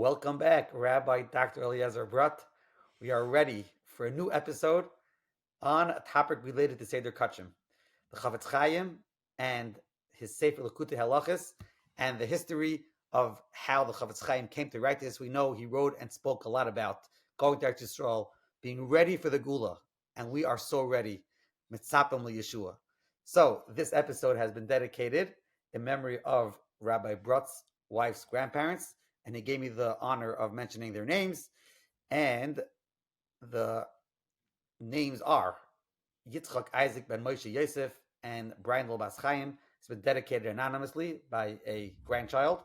Welcome back, Rabbi Dr. Eliezer Brut. We are ready for a new episode on a topic related to Seder Kodshim, the Chafetz Chaim and his Sefer Likutei Halachos, and the history of how the Chafetz Chaim came to write this. We know he wrote and spoke a lot about going to Eretz Yisrael, being ready for the Gula, and we are so ready. Mitzapim Yeshua. So this episode has been dedicated in memory of Rabbi Brut's wife's grandparents, and he gave me the honor of mentioning their names. And the names are Yitzchak Isaac ben Moshe Yosef and Brian Lobas Chaim. It's been dedicated anonymously by a grandchild.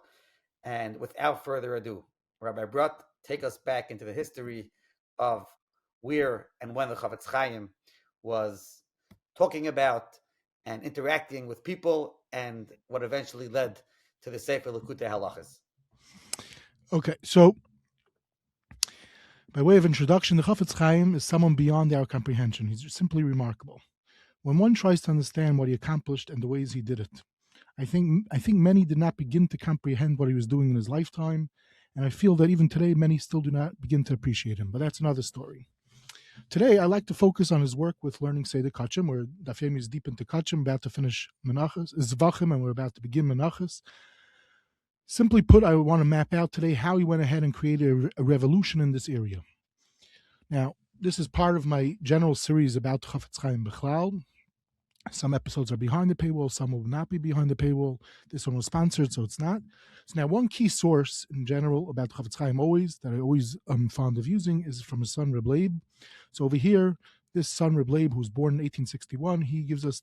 And without further ado, Rabbi Brut, take us back into the history of where and when the Chafetz Chaim was talking about and interacting with people, and what eventually led to the Sefer Likutei Halachos. Okay, so by way of introduction, the Chafetz Chaim is someone beyond our comprehension. He's simply remarkable. When one tries to understand what he accomplished and the ways he did it, I think many did not begin to comprehend what he was doing in his lifetime, and I feel that even today many still do not begin to appreciate him, but that's another story. Today, I like to focus on his work with learning Seder Kodshim. We're Dafim is deep into Kodshim, about to finish Menachos, Zvachim, and we're about to begin Menachos. Simply put, I want to map out today how he went ahead and created a revolution in this area. Now, this is part of my general series about Chafetz Chaim Bechlal. Some episodes are behind the paywall, some will not be behind the paywall. This one was sponsored, so it's not. So now, one key source in general about Chafetz Chaim that I always am fond of using is from his son Reb Leib. So over here, this son Reb Leib, who was born in 1861, he gives us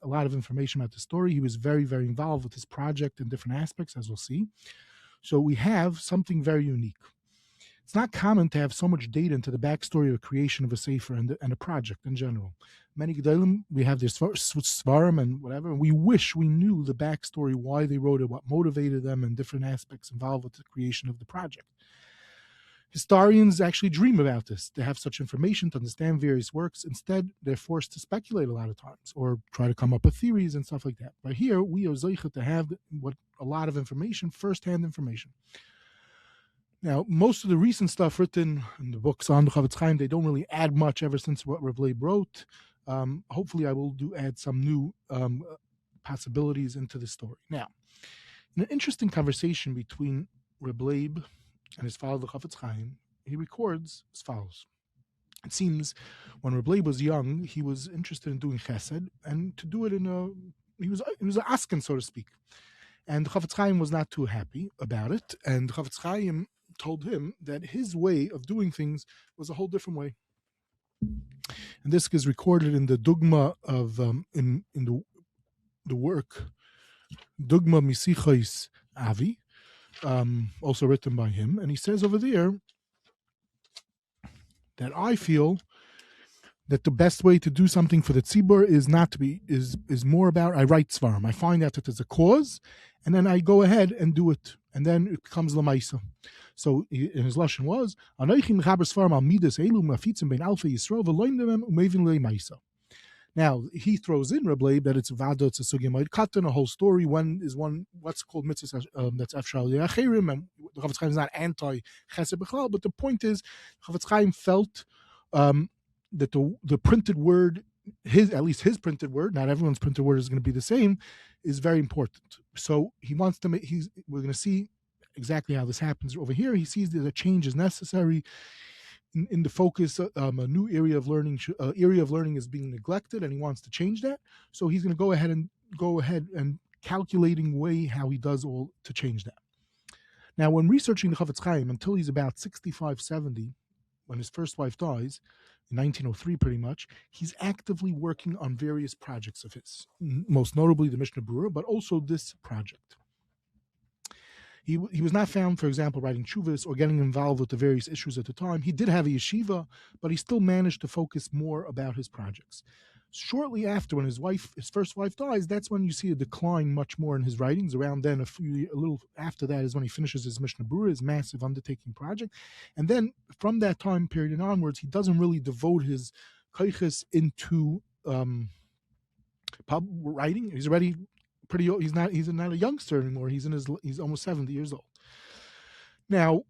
a lot of information about the story. He was very, very involved with this project in different aspects, as we'll see. So we have something very unique. It's not common to have so much data into the backstory of the creation of a sefer and a project in general. Many gedolim, we have this seforim and whatever, and we wish we knew the backstory, why they wrote it, what motivated them, and different aspects involved with the creation of the project. Historians actually dream about this, to have such information, to understand various works. Instead, they're forced to speculate a lot of times, or try to come up with theories and stuff like that. But here, we are zeicha to have a lot of information, first-hand information. Now, most of the recent stuff written in the books on the Chafetz Chaim, they don't really add much ever since what Reb Leib wrote. Hopefully, I will add some new possibilities into the story. Now, in an interesting conversation between Reb Leib and his father, the Chafetz Chaim, he records as follows. It seems when Reb Leib was young, he was interested in doing chesed, and to do it he was an asken, so to speak. And the Chafetz Chaim was not too happy about it, and the Chafetz Chaim told him that his way of doing things was a whole different way. And this is recorded in the Dugma of in the work Dugma Misichos Avi, also written by him. And he says over there that I feel that the best way to do something for the tzibur is more about, I write svarim. I find out that there's a cause, and then I go ahead and do it, and then it becomes lamaisa. So in his lashon was, now he throws in Reb Leib that it's vado, it's a sugya katan, a whole story. One is what's called mitzvah that's afshal yachirim, and the Chafetz Chaim is not anti chesed bechlal, but the point is, Chafetz Chaim felt that the printed word, at least his printed word, not everyone's printed word is going to be the same, is very important. So he wants to make, we're going to see exactly how this happens over here. He sees that a change is necessary in the focus. A new area of learning is being neglected, and he wants to change that. So he's going to go ahead and calculating way how he does all to change that. Now, when researching the Chafetz Chaim until he's about 65, 70, when his first wife dies, in 1903 pretty much, he's actively working on various projects of his, most notably the Mishnah Berurah, but also this project. He was not found, for example, writing tshuvas or getting involved with the various issues at the time. He did have a yeshiva, but he still managed to focus more about his projects. Shortly after, when his first wife dies, that's when you see a decline much more in his writings. Around then, a little after that, is when he finishes his Mishnah Berurah, his massive undertaking project. And then from that time period and onwards, he doesn't really devote his koiches into writing. He's already pretty old. He's not a youngster anymore. He's almost 70 years old. Now,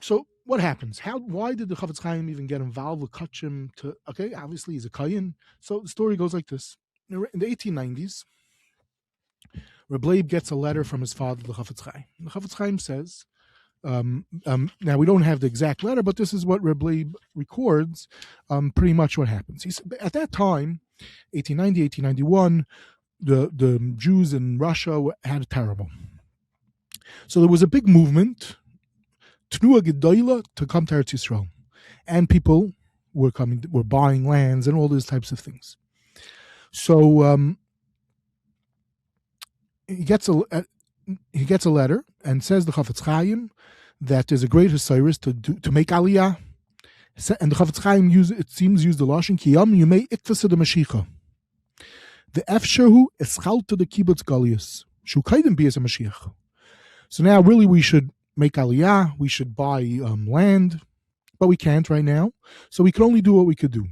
So what happens? Why did the Chafetz Chaim even get involved with Kodshim? Obviously he's a Kayin. So the story goes like this. In the 1890s, Reb Leib gets a letter from his father, the Chafetz Chaim. The Chafetz Chaim says, now we don't have the exact letter, but this is what Reb Leib records, pretty much what happens. He said, at that time, 1890, 1891, the Jews in Russia had it terrible. So there was a big movement, Tnua Gedola, to come to Eretz Yisrael. And people were buying lands and all those types of things. So he gets a letter and says the Chafetz Chaim that there's a great Hasiris to make Aliyah. And the Chafetz Chaim used the Lashon Kiyam Yumei Ikvasa de Mashiach. The Efshehu Eschalta de Kibbutz Galius. Shukaidim be as a Mashiach. So now really we should make Aliyah, we should buy land, but we can't right now. So we can only do what we could do.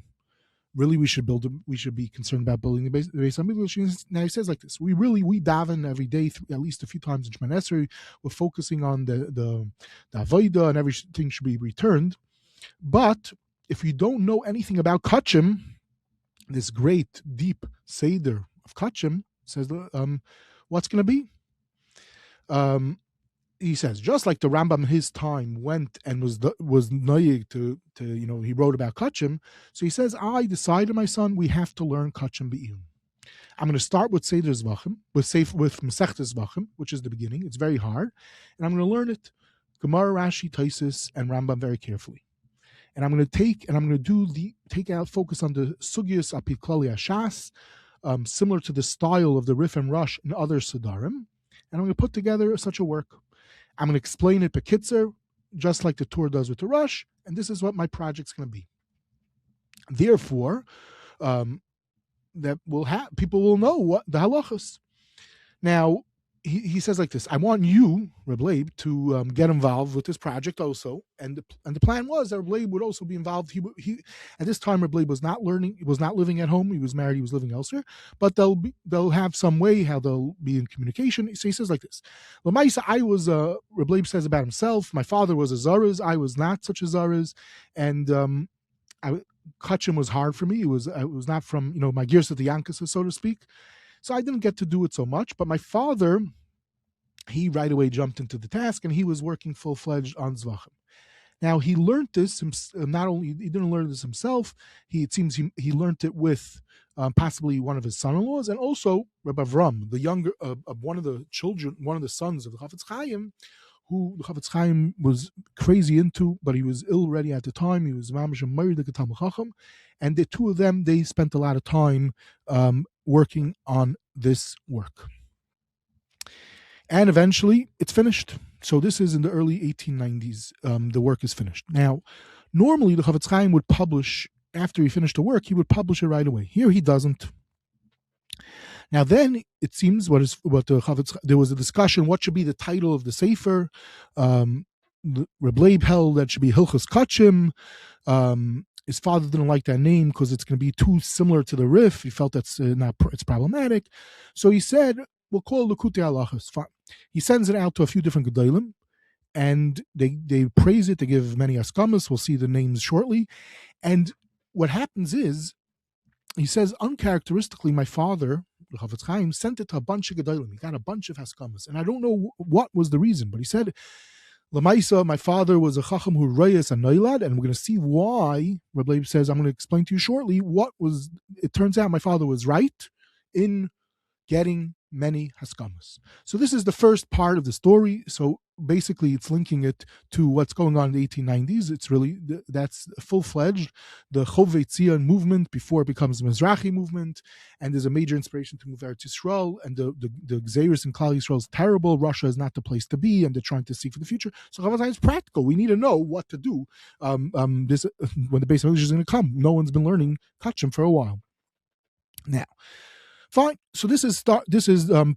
Really, we should be concerned about building the base. Now he says like this: we daven every day, at least a few times in Shemon Esrei. We're focusing on the avodah, and everything should be returned. But if you don't know anything about Kodshim, this great deep seder of Kodshim, says what's going to be? He says, just like the Rambam in his time went and was noyig to he wrote about Kodshim. So he says, I decided, my son, we have to learn Kodshim Be'iyun. I'm going to start with Seder Zvachim, with Masechta Zvachim, which is the beginning. It's very hard. And I'm going to learn it, Gemara, Rashi, Taisus, and Rambam very carefully. And I'm going to focus on the Sugyas Apiklali Ashas, similar to the style of the Rif and Rush and other Sidarim. And I'm going to put together such a work. I'm going to explain it bekitzer, just like the Torah does with the Rush, and this is what my project's going to be. Therefore, that people will know what the halachos. Now, he says like this: I want you, Reb Leib, to get involved with this project also. And the plan was that Reb Leib would also be involved. He at this time Reb Leib was not living at home. He was married. He was living elsewhere. But they'll have some way how they'll be in communication. So he says like this: L'maisa, Reb Leib says about himself, my father was a Zaraz. I was not such a Zaraz, and Kodshim was hard for me. It was not from my gears at the Yankas, so to speak. So I didn't get to do it so much, but my father, he right away jumped into the task, and he was working full-fledged on Zvachim. Now, he learned this, not only, he didn't learn this himself, it seems he learned it with possibly one of his son-in-laws, and also Rabbi Avram, the younger, one of the sons of the Chafetz Chaim, who the Chafetz Chaim was crazy into, but he was ill already at the time. He was Mamash and married the Talmid Chacham, and the two of them, they spent a lot of time working on this work. And eventually, it's finished. So this is in the early 1890s. The work is finished. Now, normally the Chafetz Chaim would publish, after he finished the work, he would publish it right away. Here he doesn't. Now then, it seems there was a discussion, what should be the title of the Sefer. Reb Leib held that should be Hilchos Kodshim. His father didn't like that name because it's going to be too similar to the Rif. He felt it's problematic. So he said, we'll call it Likutei Halachos. Fine. He sends it out to a few different Gedolim, and they praise it. They give many haskamahs. We'll see the names shortly. And what happens is, he says, uncharacteristically, my father, the Chafetz Chaim, sent it to a bunch of Gedolim. He got a bunch of haskamahs. And I don't know what was the reason, but he said, Lamaisa, my father was a Chacham who reyes a noilad, and we're going to see why. Reb Leib says, I'm going to explain to you shortly it turns out my father was right in getting many haskamahs. So this is the first part of the story. So basically it's linking it to what's going on in the 1890s. It's really, that's full-fledged, the Chofetz movement before it becomes the Mizrahi movement, and there's a major inspiration to move Eretz Yisrael, and the Gzeiros in Klal Yisrael is terrible. Russia is not the place to be, and they're trying to see for the future. So Chafetz Chaim is practical. We need to know what to do when the base of English is going to come. No one's been learning Kodshim for a while. Now, fine. So this is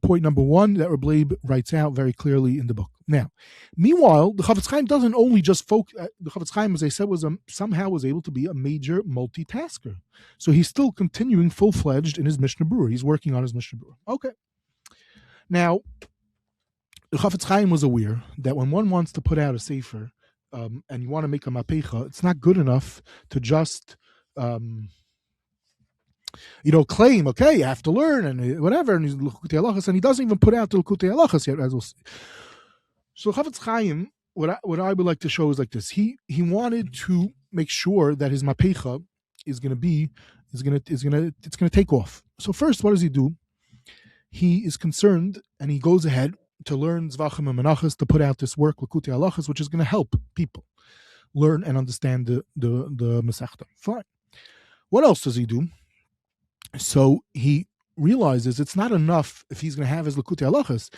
point number one that Reb Leib writes out very clearly in the book. Now, meanwhile, the Chafetz Chaim doesn't only just focus. The Chafetz Chaim, as I said, somehow was able to be a major multitasker. So he's still continuing full-fledged in his Mishnah Berurah. He's working on his Mishnah Berurah. Okay. Now, the Chafetz Chaim was aware that when one wants to put out a sefer, and you want to make a mapecha, it's not good enough to just claim, okay, you have to learn and whatever, and he's Likutei Halachos, and he doesn't even put out the Likutei Halachos yet, as we'll see. So Chafetz Chaim, what I would like to show is like this. He wanted to make sure that his mapecha is going to take off. So first, what does he do? He is concerned, and he goes ahead to learn Zvachim and Menachos, to put out this work, Likutei Halachos, which is going to help people learn and understand the Masechta. Fine. What else does he do? So he realizes it's not enough if he's going to have his Likutei Halachos.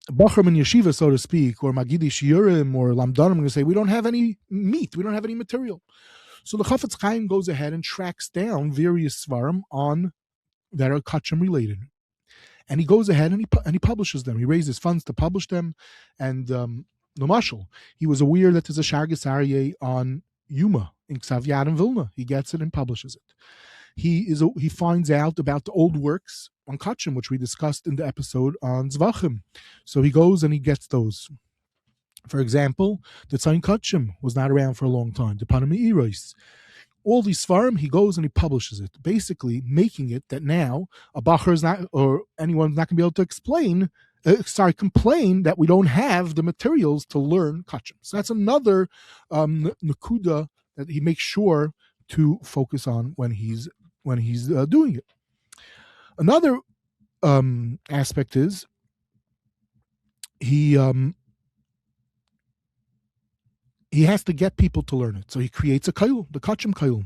Bachram in yeshiva, so to speak, or Maggid shiurim or lamdanim are going to say, we don't have any meat, we don't have any material. So the Chafetz Chaim goes ahead and tracks down various seforim on that are Kodshim related, and he goes ahead and he publishes them. He raises funds to publish them, and the mashal, he was aware that there's a Shargas Aryeh on Yuma in Ksav Yad in Vilna. He gets it and publishes it. He finds out about the old works on Kodshim, which we discussed in the episode on Zvachim. So he goes and he gets those. For example, the Tzayin Kodshim was not around for a long time. The Panim Eiros. All these seforim, he goes and he publishes it, basically making it that now a bacher is not, or anyone's not going to be able to complain that we don't have the materials to learn Kodshim. So that's another nakuda that he makes sure to focus on when he's doing it. Another aspect is he has to get people to learn it. So he creates a kollel, the Kodshim kollel.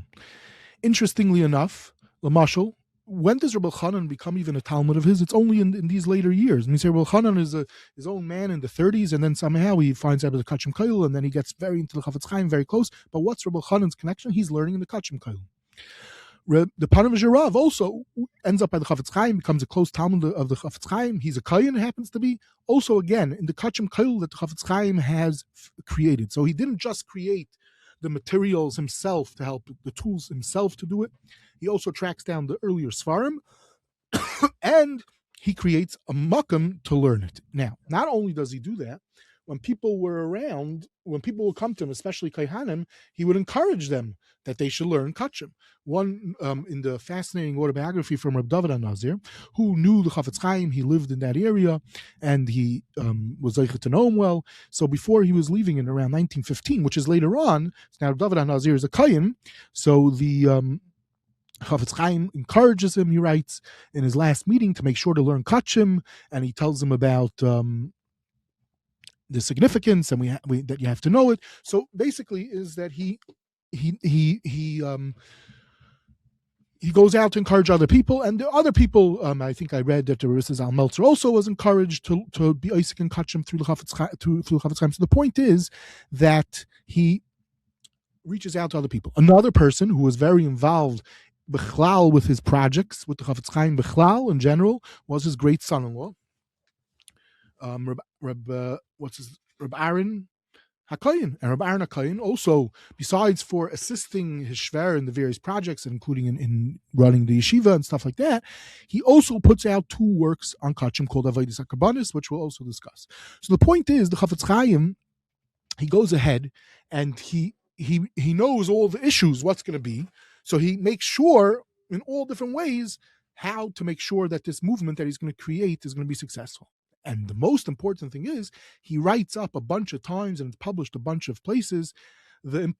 Interestingly enough, Lamashal, when does Rav Chanan become even a Talmud of his? It's only in these later years. And you say Rav Chanan is his own man in the 30s, and then somehow he finds out about the Kodshim kollel, and then he gets very into the Chafetz Chaim, very close. But what's Rav Chanan's connection? He's learning in the Kodshim kollel. The Panim Rav also ends up by the Chafetz Chaim, becomes a close Talmud of the Chafetz Chaim. He's a Kohen, happens to be. Also, again, in the Kodshim kollel that the Chafetz Chaim has created. So he didn't just create the materials himself to help, the tools himself to do it. He also tracks down the earlier seforim, and he creates a makam to learn it. Now, not only does he do that, when people were around, when people would come to him, especially Kohanim, he would encourage them that they should learn Kodshim. One, in the fascinating autobiography from Rav Dovid HaNazir, who knew the Chafetz Chaim, he lived in that area, and he was zeicher to know him well. So before he was leaving in around 1915, which is later on, now Rav Dovid HaNazir is a Kohen, so the Chafetz Chaim encourages him, he writes, in his last meeting to make sure to learn Kodshim, and he tells him about the significance and that you have to know it. So basically is that he goes out to encourage other people, and the other people, I think I read that the Rav Zal Meltzer also was encouraged to be Isaac and Kodshim through the Chafetz Chaim. So the point is that he reaches out to other people. Another person who was very involved Bechlal with his projects, with the Chafetz Chaim Bechlal in general, was his great son-in-law, Rav Aharon HaKoyin. And Rav Aharon HaKoyin also, besides for assisting his shver in the various projects, including in running the yeshiva and stuff like that, he also puts out two works on Kodshim called Avodas HaKorbanos, which we'll also discuss. So the point is, the Chafetz Chaim, he goes ahead and he knows all the issues, what's going to be. So he makes sure in all different ways how to make sure that this movement that he's going to create is going to be successful. And the most important thing is he writes up a bunch of times and it's published a bunch of places the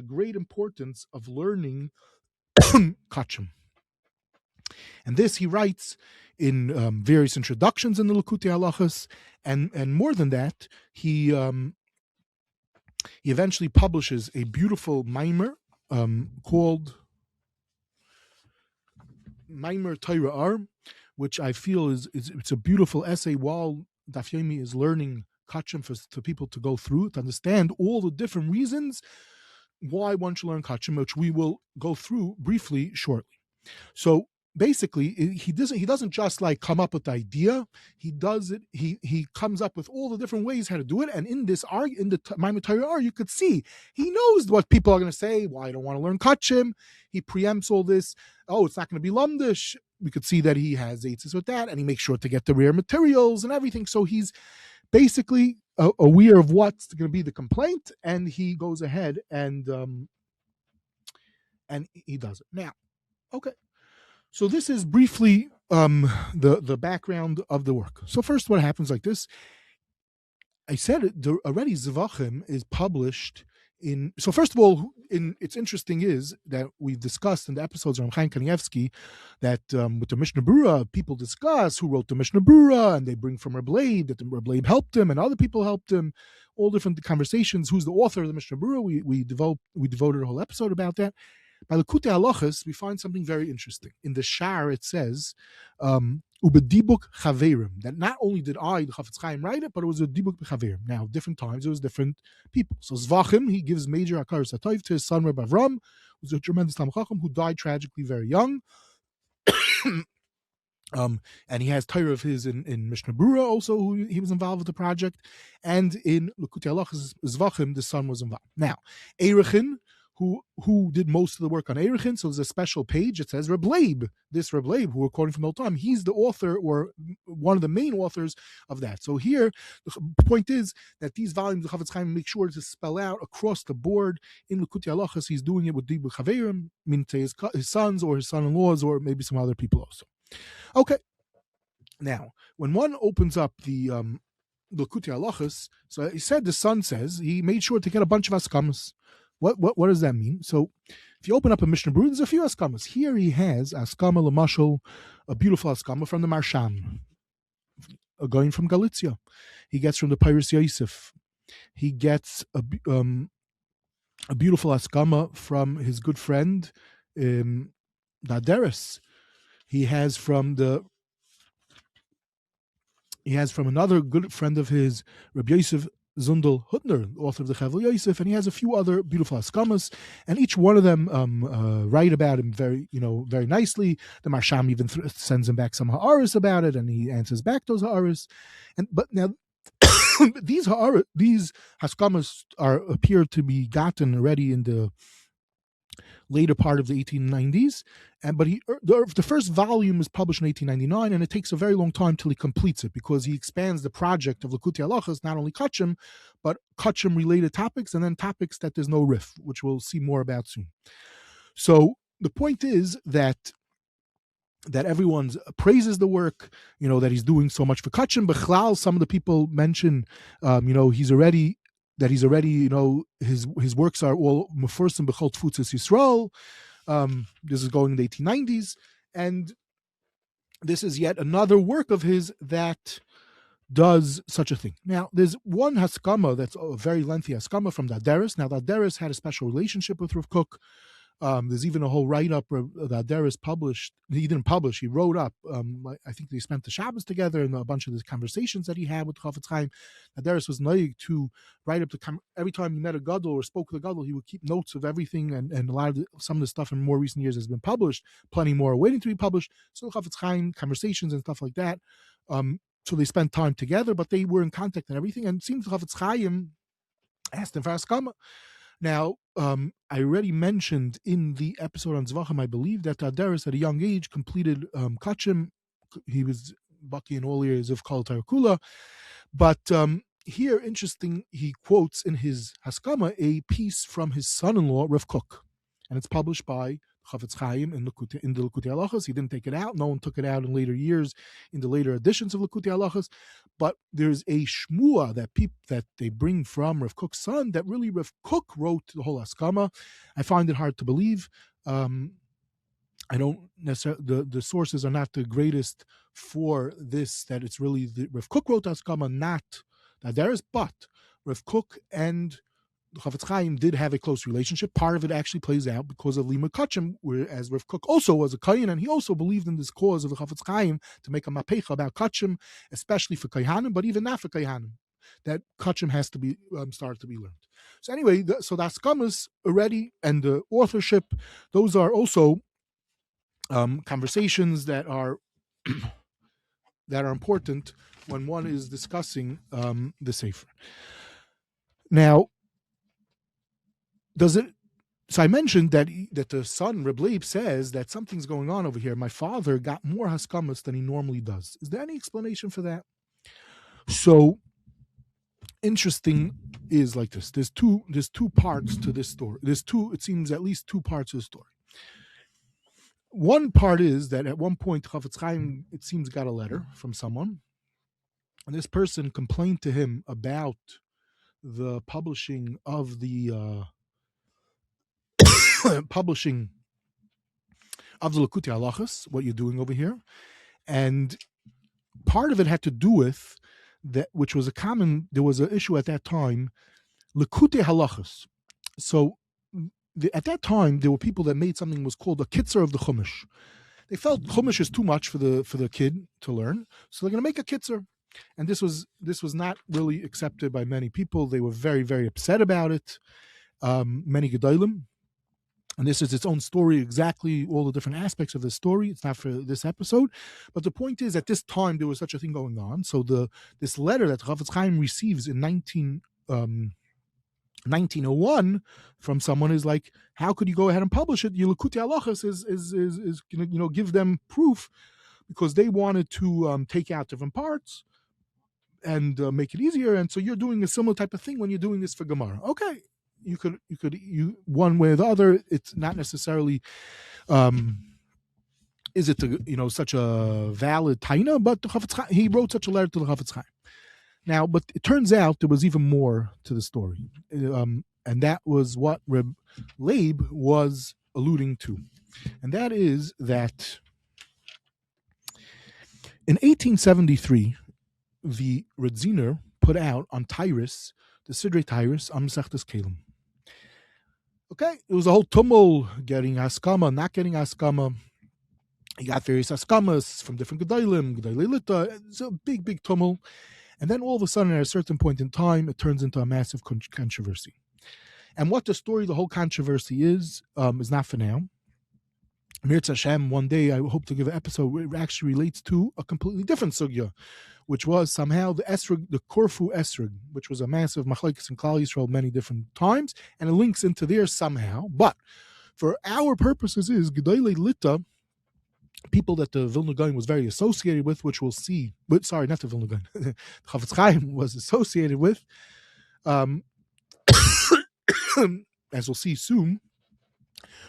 great importance of learning Kodshim. And this he writes in various introductions in the Likutei Halachos, and more than that, he eventually publishes a beautiful mimer called Mimer Taharah, which I feel it's a beautiful essay while Daf Yomi is learning Kodshim for people to go through, to understand all the different reasons why one should learn Kodshim, which we will go through briefly shortly. So basically, he doesn't just like come up with the idea. He does it. He comes up with all the different ways how to do it. And in the Maimon Taharah, you could see he knows what people are going to say. Why I don't want to learn Kodshim. He preempts all this. Oh, it's not going to be lumdish. We could see that he has eitzes with that, and he makes sure to get the rare materials and everything. So he's basically aware of what's going to be the complaint, and he goes ahead and he does it. Now, okay. So this is briefly the background of the work. So first, what happens like this? I said it already. Zvachim is published in. So first of all, it's interesting is that we've discussed in the episodes of Chaim Kanievsky that with the Mishnah Berurah, people discuss who wrote the Mishnah Berurah, and they bring from Reb Leib that the Reb Leib helped him and other people helped him. All different conversations. Who's the author of the Mishnah Berurah? We devoted a whole episode about that. By Likutei Halachos, we find something very interesting. In the Shar, it says, "Ubedibuk chaverim," that not only did I, the Chafetz Chaim, write it, but it was a dibuk b'chaverim. Now, different times, it was different people. So Zvachim, he gives major hakaras hatov to his son Rav Aharon, who's a tremendous Talmid Chacham who died tragically very young. And he has Taharah of his in Mishnah Berurah also, who he was involved with the project, and in Likutei Halachos, Zvachim, the son was involved. Now, Erechin, who did most of the work on Erechin, so there's a special page, it says Reb Leib, this Reb Leib, who according from the old time, he's the author or one of the main authors of that. So here, the point is that these volumes of Chafetz Chaim make sure to spell out across the board in Likutei Halachos, he's doing it with Dibuk Chaverim, meaning to his sons or his son-in-laws or maybe some other people also. Okay, now, when one opens up the Likutei Halachos, so he said the son says, he made sure to get a bunch of haskamahs. What does that mean? So if you open up a Mishnah Berurah, there's a few haskamahs. Here he has haskamah l'mashal, a beautiful haskamah from the Marsham, a guy from Galicia. He gets from the Pyrus Yosef. He gets a beautiful haskamah from his good friend the Aderet. He has from another good friend of his, Rabbi Yosef Zundel Hutner, author of the Chavel Yosef, and he has a few other beautiful haskamahs, and each one of them write about him very nicely. The Marsham even sends him back some ha'aris about it, and he answers back those ha'aris. But now these haskamahs appear to be gotten already in the later part of the 1890s, but the first volume is published in 1899, and it takes a very long time till he completes it because he expands the project of Likutei Halachos, not only Kodshim, but Kodshim related topics, and then topics that there's no riff, which we'll see more about soon. So the point is that everyone praises the work, that he's doing so much for Kodshim. Bechlal, some of the people mention, he's already, his works are all mufursim b'chol tfutzas Yisrael. This is going in the 1890s, and this is yet another work of his that does such a thing. Now, there's one haskamah that's a very lengthy haskamah from the Aderet. Now, the Aderet had a special relationship with Rav Kook. There's even a whole write-up that Aderet published. He didn't publish, he wrote up. I think they spent the Shabbos together and a bunch of the conversations that he had with Chofetz Chaim. Aderet was noig to write up every time he met a gadol or spoke with a gadol, he would keep notes of everything, and a lot of some of the stuff in more recent years has been published. Plenty more are waiting to be published. So Chofetz Chaim conversations and stuff like that. So they spent time together, but they were in contact and everything. And it seems Chofetz Chaim asked him for haskamah. Now, I already mentioned in the episode on Zvachim, I believe, that Aderet at a young age completed Kodshim. He was Baki in all areas of Kol Tarakula. But here, interesting, he quotes in his haskamah a piece from his son-in-law, Rav Kook. And it's published by Chafetz Chaim in the Likutei Halachos. He didn't take it out. No one took it out in later years, in the later editions of Likutei Halachos. But there's a shmua that they bring from Rav Kook's son that really Rav Kook wrote the whole haskamah. I find it hard to believe. I don't necessarily, the sources are not the greatest for this, that it's really Rav Kook wrote haskamah, not Aderet, but Rav Kook and Chafetz Chaim did have a close relationship. Part of it actually plays out because of Lima Kodshim, whereas Rav Kook also was a Kohen, and he also believed in this cause of the Chafetz Chaim to make a mapecha about Kodshim, especially for Kohanim, but even not for Kohanim, that Kodshim has to be started to be learned. So anyway, so the haskamahs already and the authorship, those are also conversations that are important when one is discussing the sefer. Now, so I mentioned that the son, Reb Leib, says that something's going on over here. My father got more haskamahs than he normally does. Is there any explanation for that? So interesting is like this. There's two parts to this story. It seems at least two parts of the story. One part is that at one point Chafetz Chaim, it seems, got a letter from someone, and this person complained to him about the publishing of the Likutei Halachos, what you're doing over here, and part of it had to do with that, which was there was an issue at that time, Likutei Halachos. So at that time, there were people that made something that was called a kitzer of the Chumash. They felt Chumash is too much for the kid to learn, so they're going to make a kitzer. And this was not really accepted by many people. They were very, very upset about it. Many gedolim. And this is its own story, exactly all the different aspects of the story. It's not for this episode. But the point is, at this time, there was such a thing going on. So this letter that Chafetz Chaim receives in 1901 from someone is like, how could you go ahead and publish it? Your Likutei Halachos is give them proof, because they wanted to take out different parts and make it easier. And so you're doing a similar type of thing when you're doing this for Gemara. Okay. You could one way or the other. It's not necessarily is it such a valid taina, but he wrote such a letter to the Chafetz Chaim. Now, but it turns out there was even more to the story, and that was what Reb Leib was alluding to, and that is that in 1873, the Radziner put out on Tyrus, the Sidrei Tyrus, on Masechtas Kelim. Okay, it was a whole tumult, getting haskamah, not getting haskamah. You got various haskamahs from different gedolim, gedolei lita. It's a big, big tumult. And then all of a sudden, at a certain point in time, it turns into a massive controversy. And what the story, the whole controversy is not for now. Mirz Hashem, one day I hope to give an episode where it actually relates to a completely different sugya, which was somehow the Korfu Esrog, which was a massive machlokes in Klal Yisrael many different times, and it links into there somehow. But for our purposes is gedolei lita, people that the Vilna Gaon was very associated with, which we'll see. But sorry, not the Vilna Gaon. The Chafetz Chaim was associated with, as we'll see soon,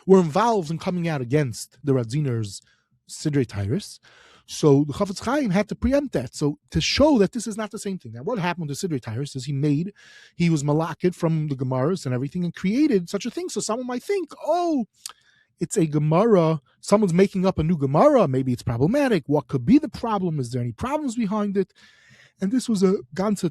were involved in coming out against the Radziner's Sidrei Tyrus. So the Chafetz Chaim had to preempt that. So to show that this is not the same thing. Now, what happened with the Sidrei Tyrus is he was malakid from the Gemaras and everything and created such a thing. So someone might think, oh, it's a Gemara. Someone's making up a new Gemara. Maybe it's problematic. What could be the problem? Is there any problems behind it? And this was a ganze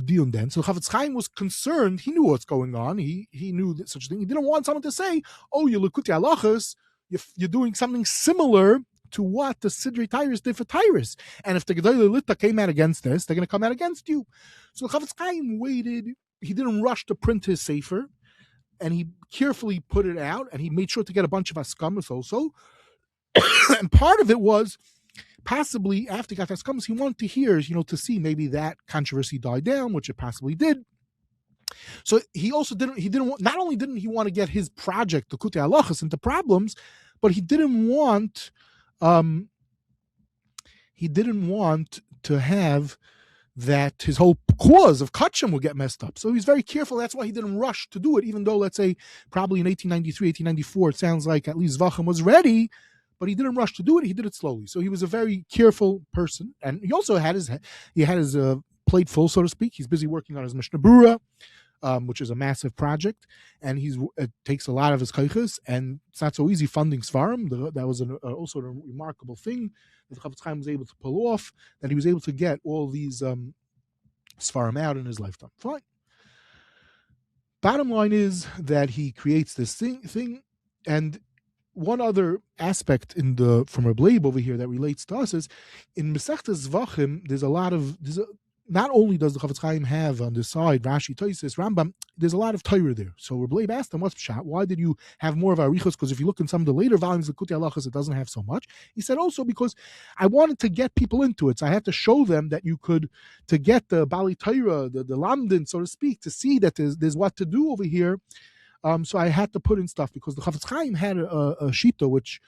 deal then. So Chafetz Chaim was concerned. He knew what's going on. He knew that such a thing. He didn't want someone to say, oh, your Likutei Halachos, you're doing something similar to what the Sidrei Tyrus did for Tyrus. And if the gedolei lita came out against this, they're going to come out against you. So Chafetz Chaim waited. He didn't rush to print his sefer, and he carefully put it out, and he made sure to get a bunch of haskamot also. And part of it was possibly after he got haskamot, he wanted to hear, to see maybe that controversy died down, which it possibly did. So he also not only didn't he want to get his project, the Likutei Halachos, into problems, but he didn't want to have that his whole cause of Kodshim would get messed up. So he's very careful. That's why he didn't rush to do it, even though, let's say, probably in 1893, 1894, it sounds like at least Zvachim was ready, but he didn't rush to do it. He did it slowly. So he was a very careful person. And he also had his plate full, so to speak. He's busy working on his Mishnah Berurah, which is a massive project, and it takes a lot of his koiches, and it's not so easy funding seforim. That was also a remarkable thing that Chafetz Chaim was able to pull off, that he was able to get all these seforim out in his lifetime. Fine. Bottom line is that he creates this thing, and one other aspect from Reb Leib over here that relates to us is in Masechtas Zvachim. Not only does the Chafetz Chaim have on the side Rashi, Tosfos, Rambam, there's a lot of Taharah there. So Reb Leib asked him, what's pshat? Why did you have more of arichos? Because if you look in some of the later volumes of Likutei Halachos, it doesn't have so much. He said also because I wanted to get people into it. So I had to show them that to get the Bali Taharah, the Lamdin, so to speak, to see that there's what to do over here. So I had to put in stuff because the Chafetz Chaim had a shita, which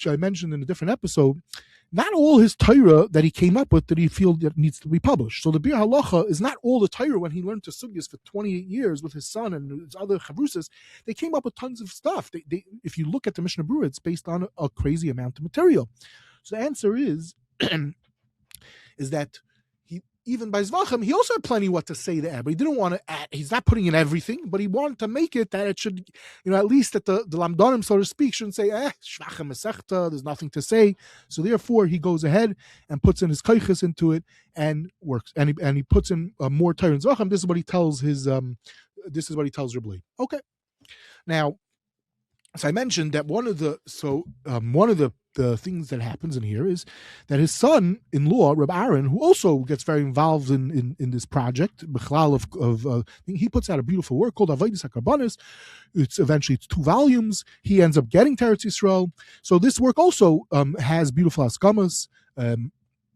I mentioned in a different episode, not all his Torah that he came up with did he feel that needs to be published. So the Bir Halacha is not all the Torah when he learned to sugyas for 28 years with his son and his other chavrusas. They came up with tons of stuff. If you look at the Mishnah Berurah, it's based on a crazy amount of material. So the answer is that even by Zvachim, he also had plenty what to say there, but he didn't want to add, he's not putting in everything, but he wanted to make it that it should, at least that the Lamdonim, so to speak, shouldn't say, Shvachim Masechta, there's nothing to say. So therefore, he goes ahead and puts in his Kaiches into it and works. And he puts in more Torah in Zvachim. This is what he tells Rebbe. Okay. Now, as I mentioned, that one of the things that happens in here is that his son-in-law, Rav Aharon, who also gets very involved in this project, he puts out a beautiful work called Avodas HaKorbanos. It's 2 volumes. He ends up getting Teretz Yisrael. So this work also has beautiful haskamahs.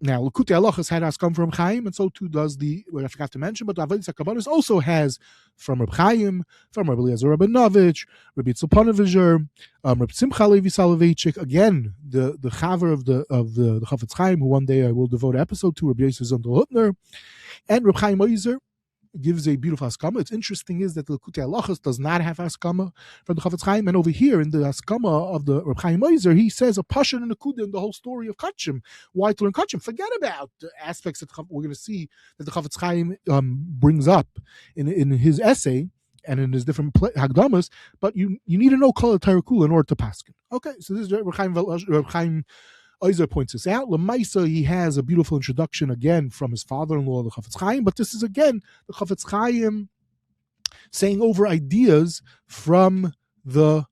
Now, Likutei Halachos had haskamah from Rav Chaim, and so too does what I forgot to mention, but Avodas HaKorbanos also has from Rav Chaim, from Rabbi Eliezer Rabinovich, Rabbi Yitzchak Ponevezher, Rabbi Simcha Levi Soloveitchik, again, the chaver of the Chafetz Chaim, who one day I will devote an episode to, Rabbi Yosef Zondel Hutner, and Rav Chaim Oizer gives a beautiful haskamah. It's interesting is that the Likutei Halachos does not have haskamah from the Chafetz Chaim, and over here in the haskamah of the Rav Chaim Oizer, he says a passion and a kuda in the whole story of Kodshim. Why to learn Kodshim? Forget about the aspects that we're going to see that the Chafetz Chaim brings up in his essay and in his different hagdamas, but you need to know kollel Taharah in order to paskin. Okay, so this is Rav Chaim Oizer points this out. Lemaisa, he has a beautiful introduction again from his father-in-law, the Chafetz Chaim, but this is again the Chafetz Chaim saying over ideas from that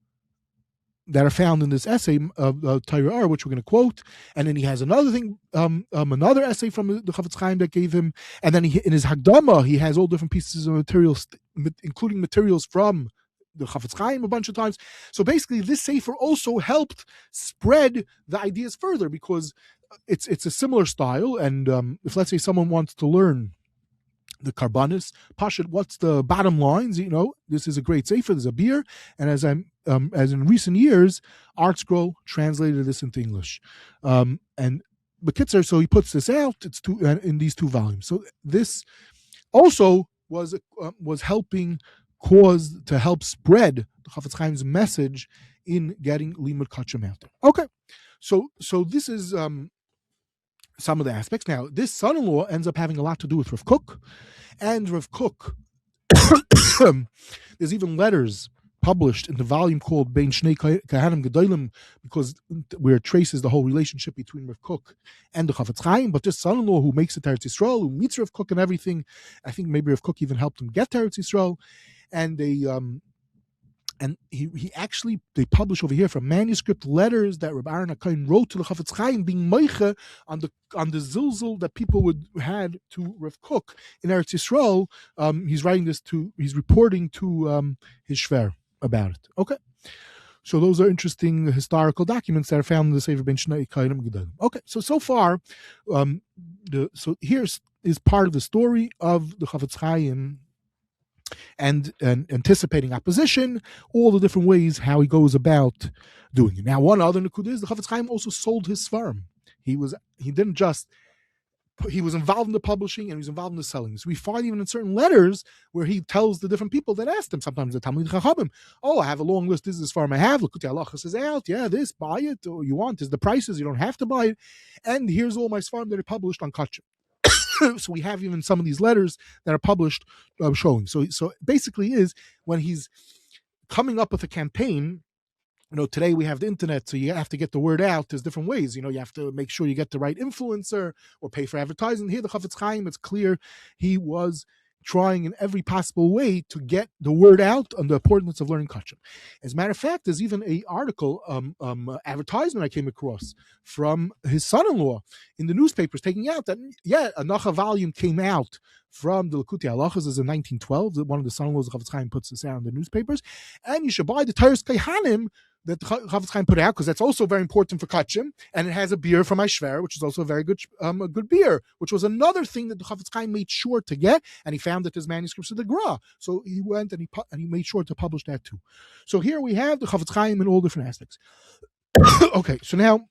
are found in this essay of Taharah, which we're going to quote, and then he has another thing, another essay from the Chafetz Chaim that gave him, and then in his Hagdama he has all different pieces of materials, including materials from the Chafetz Chaim a bunch of times. So basically, this sefer also helped spread the ideas further because it's a similar style. And if let's say someone wants to learn the Karbanis, Pashat, what's the bottom lines? This is a great sefer. There's a beer, and as in recent years, ArtScroll translated this into English. And Bekitzer, so he puts this out. It's in these 2 volumes. So this also was helping to help spread the Chafetz Chaim's message in getting Limud Kodshim out there. Okay, so this is some of the aspects. Now, this son-in-law ends up having a lot to do with Rav Kook, and Rav Kook. There's even letters published in the volume called Bein Shnei Kahanim Gedolim, where it traces the whole relationship between Rav Kook and the Chafetz Chaim. But this son-in-law who makes it Teretz Yisrael, who meets Rav Kook and everything, I think maybe Rav Kook even helped him get Teretz Yisrael. And they publish over here from manuscript letters that Rav Aharon HaKohen wrote to the Chafetz Chaim, being meiche on the zilzul that people had to Rav Kook in Eretz Yisrael. He's reporting to his shver about it. Okay, so those are interesting historical documents that are found in the Sefer Ben Shnei Kainim Gedolim. Okay, so far, so here's part of the story of the Chafetz Chaim. And anticipating opposition, all the different ways how he goes about doing it. Now, one other nekuda is the Chafetz Chaim also sold his seforim. He was involved in the publishing and he was involved in the selling. So we find even in certain letters where he tells the different people that asked him, sometimes the Talmid Chachamim, I have a long list, this is the seforim I have, Likutei Halachos is out, this, buy it, or you want, is the prices, you don't have to buy it, and here's all my seforim that are published on Kodshim. So we have even some of these letters that are published showing. So basically is when he's coming up with a campaign, today we have the internet, so you have to get the word out. There's different ways. You have to make sure you get the right influencer or pay for advertising. Here, the Chafetz Chaim, it's clear he was trying in every possible way to get the word out on the importance of learning Kodshim. As a matter of fact, there's even an article, advertisement I came across from his son-in-law in the newspapers taking out that, a Nacha volume came out from the Likutei Halachos in 1912. One of the son-in-laws of Chafetz Chaim puts this out in the newspapers. And you should buy the Taharah Kaihanim that the Chafetz Chaim put out, because that's also very important for Kodshim, and it has a beer from my shver, which is also a very good beer, which was another thing that the Chafetz Chaim made sure to get, and he found that his manuscripts of the Gra, so he went and he made sure to publish that too. So here we have the Chafetz Chaim in all different aspects. Okay, so now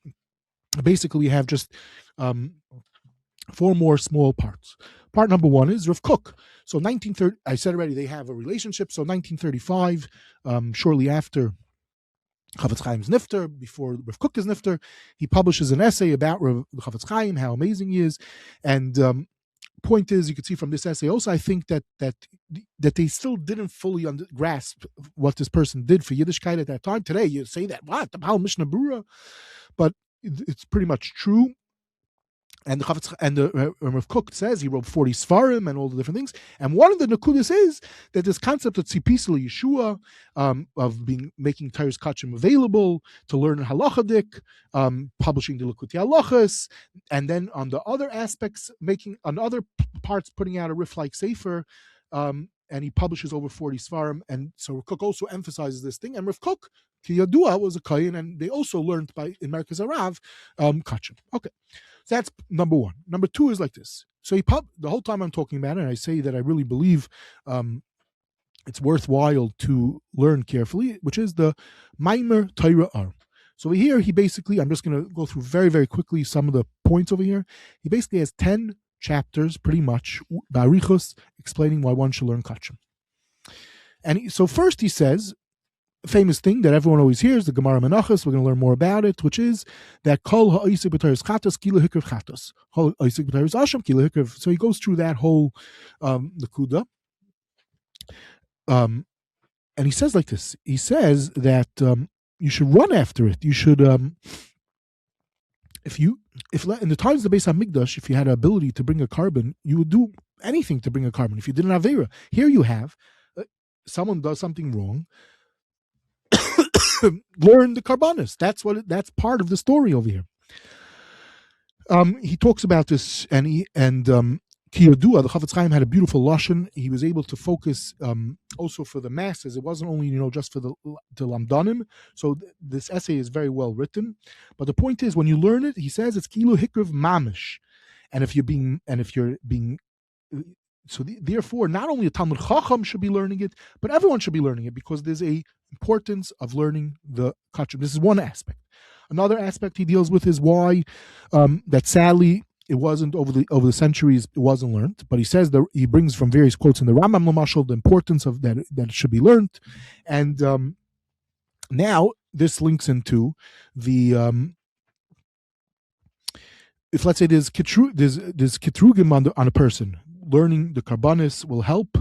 basically we have just four more small parts. Part number one is Rav Kook. So 1930, I said already, they have a relationship. So 1935, shortly after Chafetz Chaim's nifter, before Rav Kook is nifter, he publishes an essay about Chafetz Chaim, how amazing he is. And point is, you can see from this essay also, I think that they still didn't fully grasp what this person did for Yiddishkeit at that time. Today, you say that, what, the Baal Mishnah Berurah? But it's pretty much true. And the Rav Kook says he wrote 40 seforim and all the different things. And one of the nakudas is that this concept of tzipis Yeshua, of making Taharah's Kodshim available to learn halachadik, publishing the Likutei Halachos, and then on the other aspects, making on other parts putting out a riff-like sefer. And he publishes over 40 seforim, and so Rav Kook also emphasizes this thing. And Rav Kook, Ki Yadua, was a kohen, and they also learned in Merkez Arav Kodshim. Okay, so that's number one. Number two is like this. So the whole time I'm talking about it, and I say that I really believe it's worthwhile to learn carefully, which is the Maimer Taharah. So over here, he basically, I'm just going to go through very, very quickly some of the points over here. He basically has 10 chapters, pretty much, barichos, explaining why one should learn Kodshim. And so first he says, a famous thing that everyone always hears, the Gemara Menachos, we're going to learn more about it, which is that kol ha'isik b'Taharah's chatos kila hikrev chatos, kol ha'isik b'Taharah's asham kila hikrev. So he goes through that whole nakuda. And he says like this. He says that you should run after it. You should, if in the times of the Beis HaMikdash, if you had the ability to bring a carbon, you would do anything to bring a carbon. If you didn't have Avera, here you have someone does something wrong. Learn the Korbanos. That's part of the story over here. He talks about this, and Ki Yadua, the Chafetz Chaim had a beautiful lashon. He was able to focus also for the masses. It wasn't only just for the lamdanim. So this essay is very well written. But the point is, when you learn it, he says it's kilu hikrev mamish, and if you're being so therefore, not only a Talmud Chacham should be learning it, but everyone should be learning it, because there's a importance of learning the Kodshim. This is one aspect. Another aspect he deals with is why that sadly it wasn't over the centuries, it wasn't learned. But he says that he brings from various quotes in the Rambam Lamashal the importance of that it should be learned. And now this links into the if let's say there's kitrugim on a person. Learning the Korbanos will help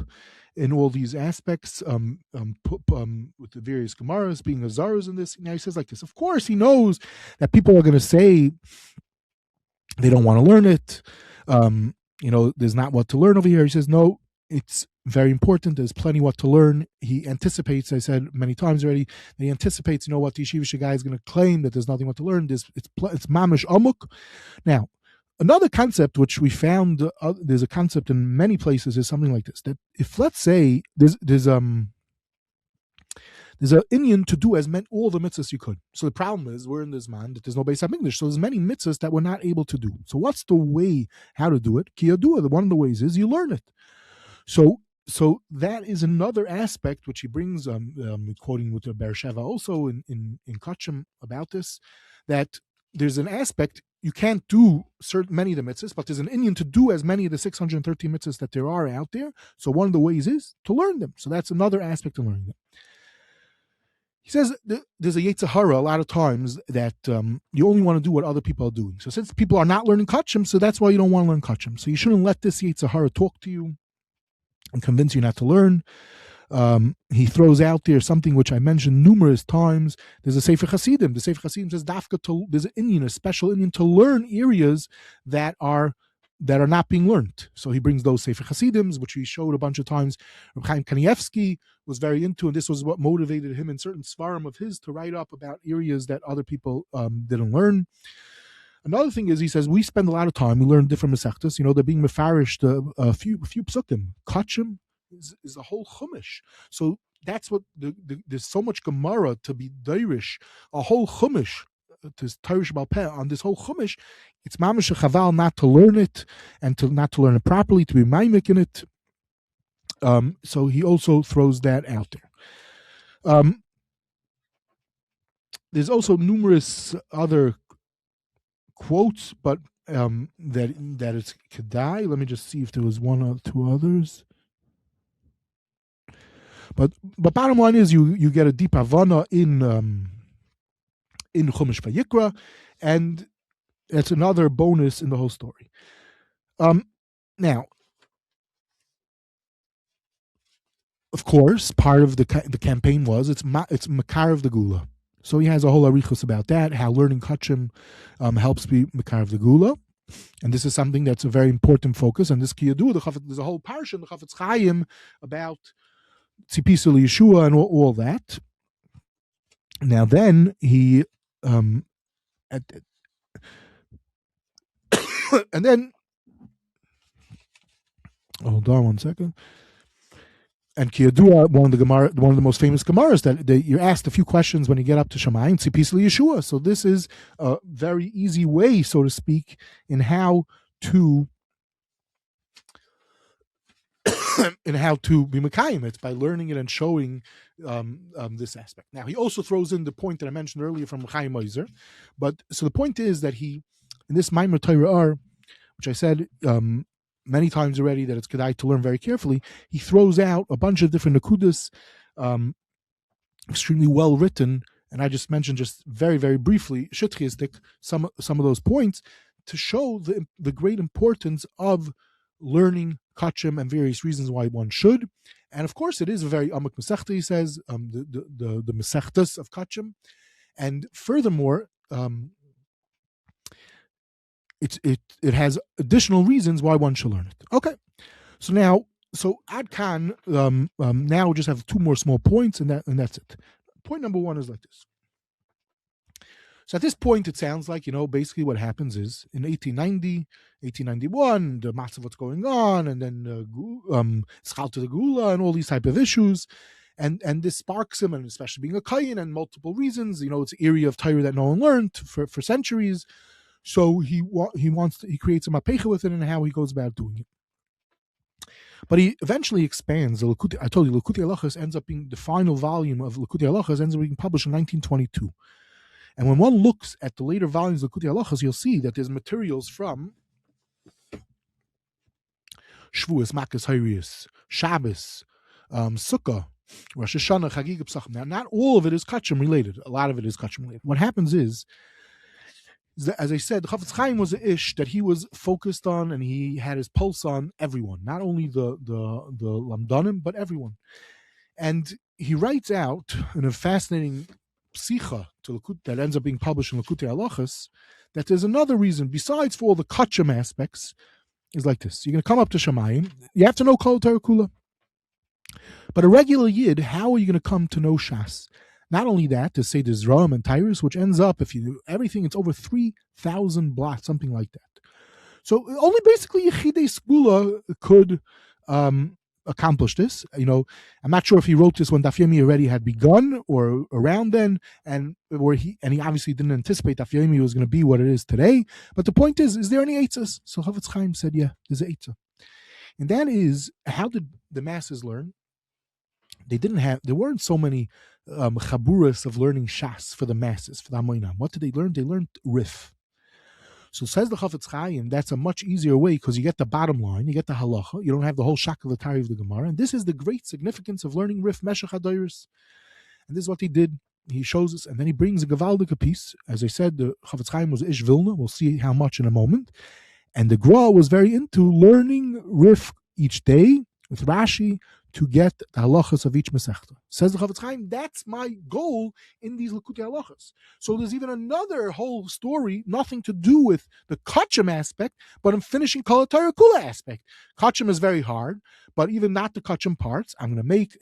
in all these aspects with the various Gemaras, being Azaras in this. Now he says like this. Of course, he knows that people are going to say they don't want to learn it. There's not what to learn over here. He says, no, it's very important. There's plenty what to learn. He anticipates, I said many times already, that he anticipates, what the Yeshiva guy is going to claim, that there's nothing what to learn. It's mamish amuk. Now, another concept which we found, there's a concept in many places, is something like this: that if, let's say, there's an Indian to do all the mitzvahs you could. So the problem is, we're in this man that there's no Beis HaMikdash, so there's many mitzvahs that we're not able to do. So what's the way how to do it? Ki Yadua, one of the ways is you learn it. So that is another aspect which he brings, quoting with the Beersheva also in Kodshim about this, that there's an aspect. You can't do many of the mitzvahs, but there's an Indian to do as many of the 613 mitzvahs that there are out there. So one of the ways is to learn them. So that's another aspect of learning them. He says there's a Yetzer Hara a lot of times that you only want to do what other people are doing. So since people are not learning Kodshim, so that's why you don't want to learn Kodshim. So you shouldn't let this Yetzer Hara talk to you and convince you not to learn. He throws out there something which I mentioned numerous times. There's a Sefer Hasidim. The Sefer Hasidim says there's an Indian, a special Indian, to learn areas that are not being learned. So he brings those Sefer Hasidims, which we showed a bunch of times. Rav Chaim Kanievsky was very into, and this was what motivated him in certain seforim of his to write up about areas that other people didn't learn. Another thing is, he says, we spend a lot of time, we learn different Masechtas. They're being mefarished a few psukim. Kodshim is a whole chumash. So that's what there's so much Gemara to be dairish, a whole chumash to Tarish Baal Peh on this whole chumash. It's mamash chaval not to learn it, and not to learn it properly, to be maimik in it. So he also throws that out there. There's also numerous other quotes, but that it's kedai. Let me just see if there was one or two others. But bottom line is you get a deep havana in Chumash Vayikra, and it's another bonus in the whole story. Now, of course, part of the campaign was it's Makar of the Gula. So he has a whole arichos about that, how learning Kodshim helps be Makar of the Gula. And this is something that's a very important focus. And this Kiyadu, there's a whole parsha in the Chafetz Chaim about Tzipisul Yeshua and all that. Now then he and then hold on one second. And Kiyadua, one of the most famous Gemaras, that you're asked a few questions when you get up to Shamayim, Tzipisul Yeshua. So this is a very easy way, so to speak, in how to be Mekayim. It's by learning it and showing this aspect. Now he also throws in the point that I mentioned earlier from Rav Chaim Parnes. But so the point is that he, in this Maimer Taharah, which I said many times already that it's kedai to learn very carefully, he throws out a bunch of different nakudas, extremely well written, and I just mentioned just very, very briefly, shitchiistic, some of those points to show the great importance of learning Kodshim and various reasons why one should. And of course, it is a very amuk mesechta, he says, the mesechtas of Kodshim. And furthermore, it has additional reasons why one should learn it. Okay, so Adkan. Now we just have two more small points, and that's it. Point number one is like this. So at this point, it sounds like, basically what happens is in 1890, 1891, the massive what's going on, and then Schal to the Gula and all these type of issues. And this sparks him, and especially being a Kayin, and multiple reasons. It's an area of Torah that no one learned for centuries. So he creates a mapecha with it and how he goes about doing it. But he eventually expands. I told you, Likutei Halachos ends up being the final volume of Likutei Halachos ends up being published in 1922. And when one looks at the later volumes of Likutei Halachos, you'll see that there's materials from Shavuos, Makkos, Hairius, Shabbos, Sukkah, Rosh Hashanah, Chagig Pesachim. Now, not all of it is Kodshim related. A lot of it is Kodshim related. What happens is, as I said, the Chafetz Chaim was an ish that he was focused on, and he had his pulse on everyone, not only the Lamdanim, but everyone. And he writes out in a fascinating psicha that ends up being published in Likutei Halachos that there's another reason, besides for all the Kodshim aspects, is like this. You're going to come up to Shamayim, you have to know Kol Torah Kula. But a regular Yid, how are you going to come to know Shas? Not only that, to say there's Ram and Tyrus, which ends up, if you do everything, it's over 3,000 blocks, something like that. So only basically Yechidei Skula could accomplish this. I'm not sure if he wrote this when Daf Yomi already had begun or around then, and he obviously didn't anticipate Daf Yomi was going to be what it is today. But the point is there any eitzas? So Chofetz Chaim said, yeah, there's an eitzah. And that is, how did the masses learn? There weren't so many chaburas of learning Shas for the masses, for the Hamoinam. What did they learn? They learned Rif. So says the Chafetz Chaim, that's a much easier way because you get the bottom line, you get the halacha, you don't have the whole shakulatari of the Gemara, and this is the great significance of learning Rif Meshach HaDoros. And this is what he did. He shows us, and then he brings a Gevaldika piece. As I said, the Chafetz Chaim was Ish Vilna. We'll see how much in a moment. And the Gra was very into learning Rif each day with Rashi to get the halachas of each mesechta. Says the Chafetz Chaim, that's my goal in these Likutei Halachos. So there's even another whole story, nothing to do with the Kodshim aspect, but I'm finishing Kol Torah Kula aspect. Kodshim is very hard, but even not the Kodshim parts, I'm going to make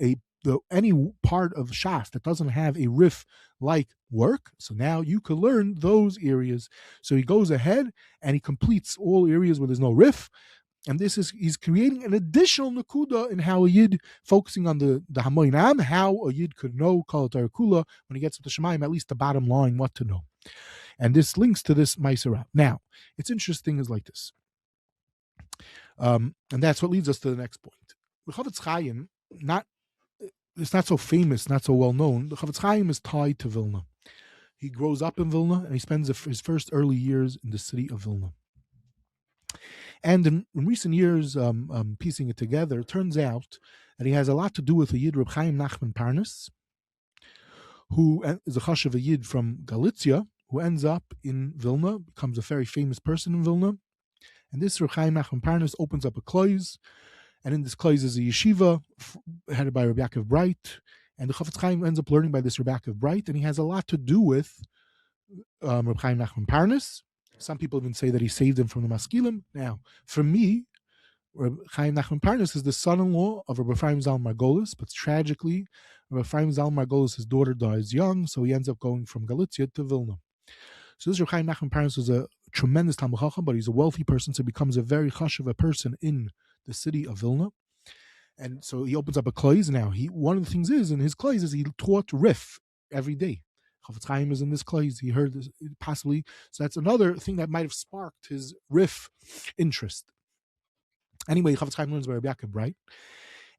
any part of Shas that doesn't have a Rif-like work. So now you can learn those areas. So he goes ahead and he completes all areas where there's no Rif. And he's creating an additional nakuda in how a Yid, focusing on the Hamoinam, how a Yid could know Kol Torah Kula when he gets to Shemayim, at least the bottom line, what to know. And this links to this Meiser. Now, it's interesting is like this. And that's what leads us to the next point. The Chofetz Chaim, it's not so famous, not so well known. The Chofetz Chaim is tied to Vilna. He grows up in Vilna, and he spends his first early years in the city of Vilna. And in recent years, piecing it together, it turns out that he has a lot to do with a Yid, Rav Chaim Parnes, who is a chashav a Yid from Galicia, who ends up in Vilna, becomes a very famous person in Vilna. And this Rav Chaim Parnes opens up a klois, and in this klois is a yeshiva headed by Rabbi Yaakov Bright, and the Chafetz Chaim ends up learning by this Rabbi Yaakov Bright, and he has a lot to do with Rav Chaim Parnes. Some people even say that he saved him from the Maskilim. Now, for me, Rav Chaim Parnes is the son-in-law of Rav Ephraim Zal Margolis, but tragically, Rav Ephraim Zal Margolis, his daughter dies young, so he ends up going from Galicia to Vilna. So this Rav Chaim Parnes was a tremendous Talmid Chacham, but he's a wealthy person, so he becomes a very chashuv person in the city of Vilna. And so he opens up a klois. Now, one of the things is, in his klois, is he taught Rif every day. Chafetz Chaim is in this klois. He heard this, possibly. So that's another thing that might have sparked his Rif interest. Anyway, Chafetz Chaim learns by Rabbi Yaakov Bright.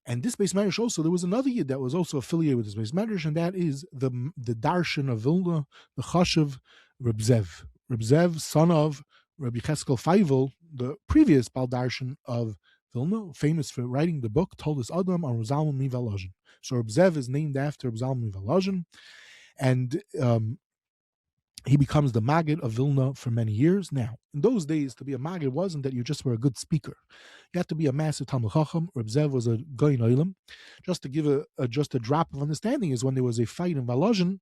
And this Beis Medrash also, there was another Yid that was also affiliated with this Beis Medrash, and that is the Darshan of Vilna, the Chashav Reb Zev. Reb Zev, son of Rabbi Cheskel Feivel, the previous Bal Darshan of Vilna, famous for writing the book Toldos Adam on Zalman Mivalazhin. So Reb Zev is named after Zalman Mivalazhin, and he becomes the Maggid of Vilna for many years. Now, in those days, to be a Maggid wasn't that you just were a good speaker. You had to be a massive Talmid Chacham. Reb Zev was a Goyin Olam. Just to give just a drop of understanding is when there was a fight in Valazhin,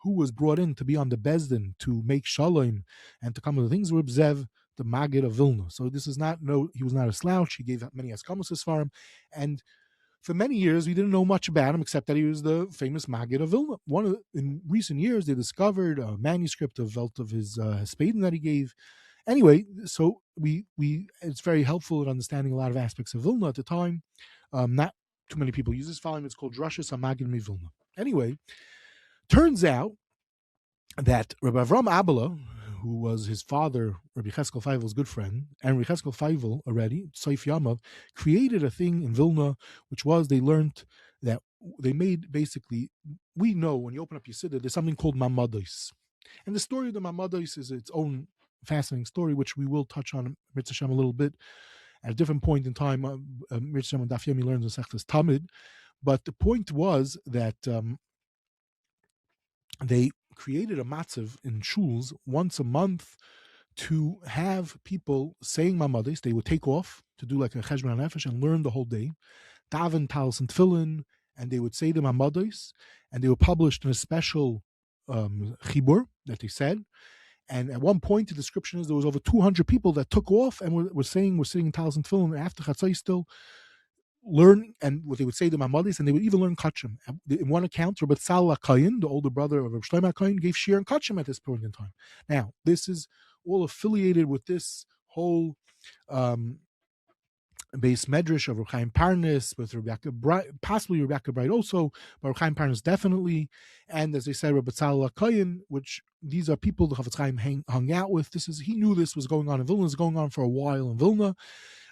who was brought in to be on the Bezdin to make Shalom and to come with the things, Reb Zev, the Maggid of Vilna. So this is he was not a slouch. He gave many Haskamot seforim, and for many years, we didn't know much about him except that he was the famous Maggid of Vilna. In recent years, they discovered a manuscript of his Hespedim that he gave. Anyway, so it's very helpful in understanding a lot of aspects of Vilna at the time. Not too many people use this volume. It's called Drashas HaMaggid MiVilna. Anyway, turns out that Rabbi Avram Abela, who was his father, Rabbi Cheskel Feivel's good friend, and Rabbi Cheskel Feivel already, Soif Yamav, created a thing in Vilna, which was they learned that they made basically, we know when you open up your Sidrei, there's something called Mamados. And the story of the Mamados is its own fascinating story, which we will touch on Mirz Hashem a little bit at a different point in time. Mirz Hashem and Daf Yomi learns in Sechtes Tamid. But the point was that they created a matzav in shuls once a month to have people saying Mamados. They would take off to do like a cheshbon nefesh and learn the whole day, daven, talis, and tefillin, and they would say the Mamados, and they were published in a special chibur that they said. And at one point, the description is there was over 200 people that took off and were saying, we're sitting in talis and tefillin after chatzai still, learn, and what they would say to Mamados, and they would even learn Kodshim. In one account, Rabbi Tzal HaKayin, the older brother of Rabbi Shlomo HaKayin, gave Shir and Kodshim at this point in time. Now, this is all affiliated with this whole base medrash of Rav Chaim Parnes, with Rabbi Yaakov Bright, possibly Rabbi Yaakov Bright also, but Rav Chaim Parnes definitely, and as they said, Rabbi Tzal HaKayin, which these are people the Chafetz Chaim hung out with. He knew this was going on in Vilna. It was going on for a while in Vilna.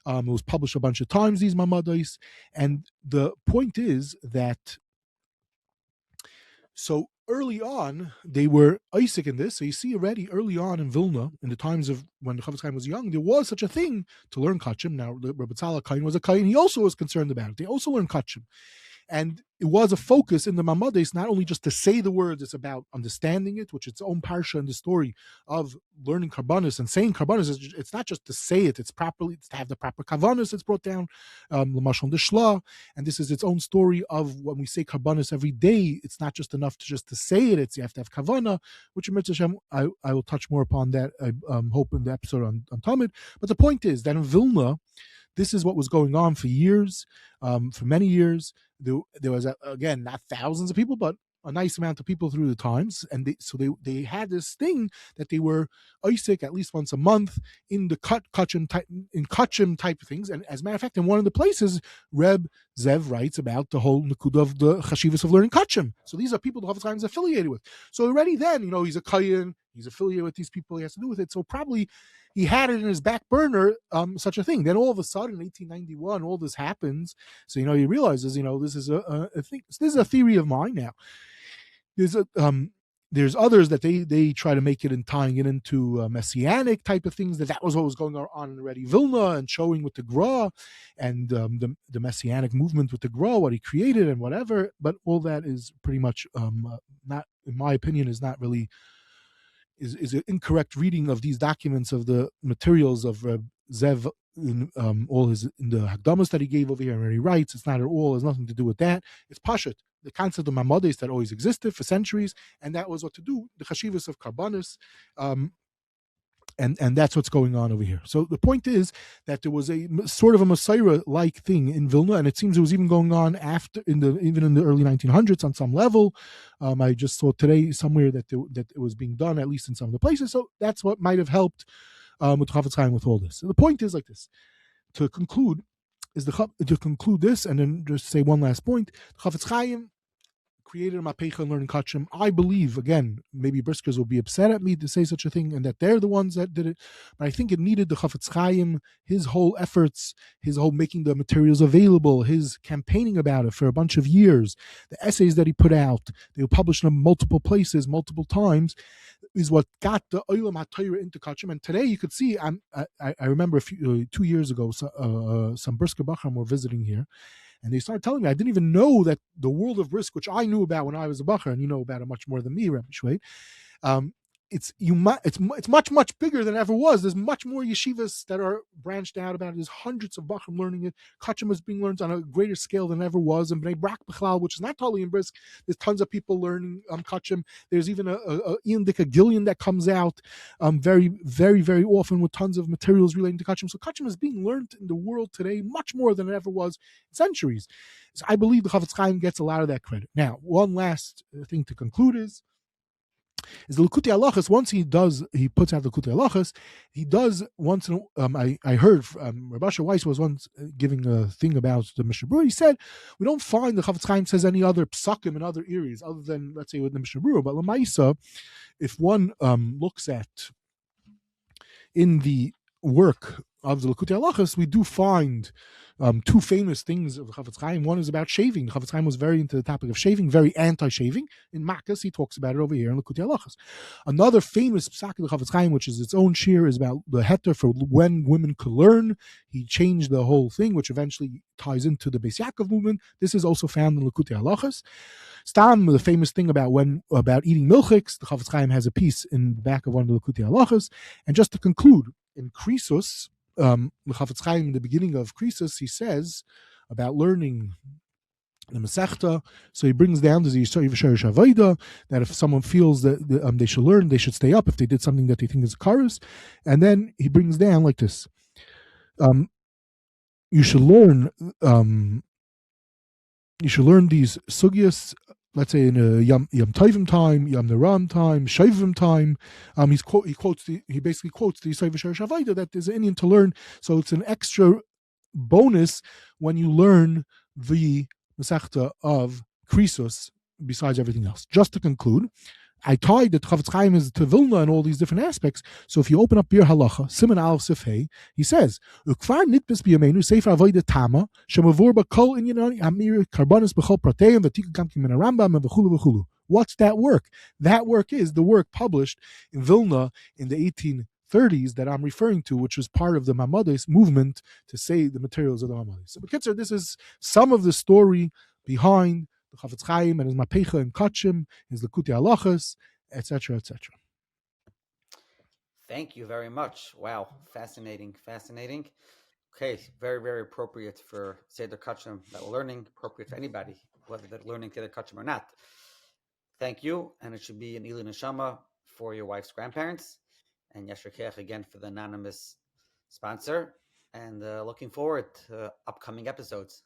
It was published a bunch of times, these Mamados. And the point is that, so early on, they were Isaac in this. So you see already early on in Vilna, in the times of when the Chofetz Chaim was young, there was such a thing to learn Kodshim. Now, Rabbi Tzal HaKayin was a Kayin. He also was concerned about it. They also learned Kodshim. And it was a focus in the Mamados, not only just to say the words, it's about understanding it, which is its own parsha in the story of learning Karbanos and saying Karbanos. It's not just to say it, it's to have the proper Kavanos. It's brought down, L'mashon de Shla, and this is its own story of when we say Karbanos every day, it's not just enough to say it, you have to have Kavana, which in Mirz Hashem, I will touch more upon that, I hope, in the episode on Talmud. But the point is that in Vilna, this is what was going on for years, for many years. There was, again, not thousands of people, but a nice amount of people through the times. And they had this thing that they were Isaac at least once a month in the Kodshim type of things. And as a matter of fact, in one of the places, Reb Zev writes about the whole Nakuda of the Chashivas of learning Kodshim. So these are people the Chofetz Chaim is affiliated with. So already then, he's a Kayin, he's affiliated with these people, he has to do with it. So probably he had it in his back burner, such a thing. Then all of a sudden, in 1891, all this happens. So, he realizes, this is a thing. This is a theory of mine now. There's there's others that they try to make it and tying it into messianic type of things, that was what was going on already Vilna, and showing with the Gra and the messianic movement with the Gra, what he created and whatever. But all that is pretty much not, in my opinion, is not really is an incorrect reading of these documents, of the materials of Zev in all his, in the Hakdamas that he gave over here, and he writes, it's not at all, has nothing to do with that. It's Pashat, the concept of Mamados that always existed for centuries, and that was what to do, the Chashivas of Korbanos, and that's what's going on over here. So the point is that there was a sort of a Messiah-like thing in Vilna, and it seems it was even going on after, even in the early 1900s on some level. I just saw today somewhere that it was being done, at least in some of the places. So that's what might have helped with Chafetz Chaim with all this. So the point is like this. To conclude this, and then just say one last point. Chafetz Chaim created a Mapecha in learning Kodshim. I believe, again, maybe Briskers will be upset at me to say such a thing, and that they're the ones that did it, but I think it needed the Chafetz Chaim, his whole efforts, his whole making the materials available, his campaigning about it for a bunch of years, the essays that he put out, they were published in multiple places, multiple times, is what got the Olam HaTorah into Kodshim. And today you could see, I remember 2 years ago, some Brisker Bachram were visiting here, and they started telling me, I didn't even know that the world of Brisk, which I knew about when I was a Bacher, and you know about it much more than me, Rabbi Shway, it's much bigger than it ever was. There's much more yeshivas that are branched out about it. There's hundreds of Bachrim learning it. Kodshim is being learned on a greater scale than ever was. And Bnei Brak Bechlal, which is not totally in Brisk, there's tons of people learning Kodshim. There's even a Ian Dika Gillian that comes out very, very, very often with tons of materials relating to Kodshim. So Kodshim is being learned in the world today much more than it ever was in centuries. So I believe the Chafetz Chaim gets a lot of that credit. Now, one last thing to conclude is the Likutei Halachos. Once he puts out the Likutei Halachos, he does once. I heard Rabbi Weiss was once giving a thing about the Mishnah Berurah. He said we don't find the Chafetz Chaim says any other psakim in other areas other than, let's say, with the Mishnah Berurah. But Lamaisa, if one looks at in the work of the Likutei Halachos, we do find two famous things of the Chafetz Chaim. One is about shaving. The Chafetz Chaim was very into the topic of shaving, very anti-shaving. In Makkas, he talks about it over here in Likutei Halachos. Another famous psak of the Chafetz Chaim, which is its own shir, is about the heter for when women could learn. He changed the whole thing, which eventually ties into the Beis Yaakov movement. This is also found in Likutei Halachos. Stam, the famous thing about eating milchiks, the Chafetz Chaim has a piece in the back of one of the Likutei Halachos. And just to conclude, in Krisos, the Chafetz Chaim, in the beginning of Krisos, he says about learning the Masechta. So he brings down to the Yisrael that if someone feels that they should learn, they should stay up if they did something that they think is a karas. And then he brings down like this: you should learn these sugyas. Let's say in a Yom Tovim time, Yom Neram time, Shavim time. He basically quotes the Yisrael Shavayda that there's an Indian to learn. So it's an extra bonus when you learn the Masechta of Krisos besides everything else. Just to conclude, I tied that Chafetz Chaim is to Vilna and all these different aspects. So if you open up Bir Halacha, Siman Aleph Sif Hey, he says, "Ukfar nitbis b'yameinu sefer avodah tama shemavur b'kol inyanon amir karbanos b'chol prateim v'tikun kam min Rambam and v'chulu v'chulu." What's that work? That work is the work published in Vilna in the 1830s that I'm referring to, which was part of the Mamados movement to say the materials of the Mamados. So, B'kitzur, this is some of the story behind the Chafetz Chaim and his Mapecha and Kodshim, his Likutei Halachos, etc., etc. Thank you very much. Wow, fascinating. Okay, very, very appropriate for Seder Kodshim that we're learning, appropriate for anybody, whether they're learning Seder Kodshim or not. Thank you, and it should be an Ilu Neshama for your wife's grandparents, and Yasher Keach again for the anonymous sponsor, and looking forward to upcoming episodes.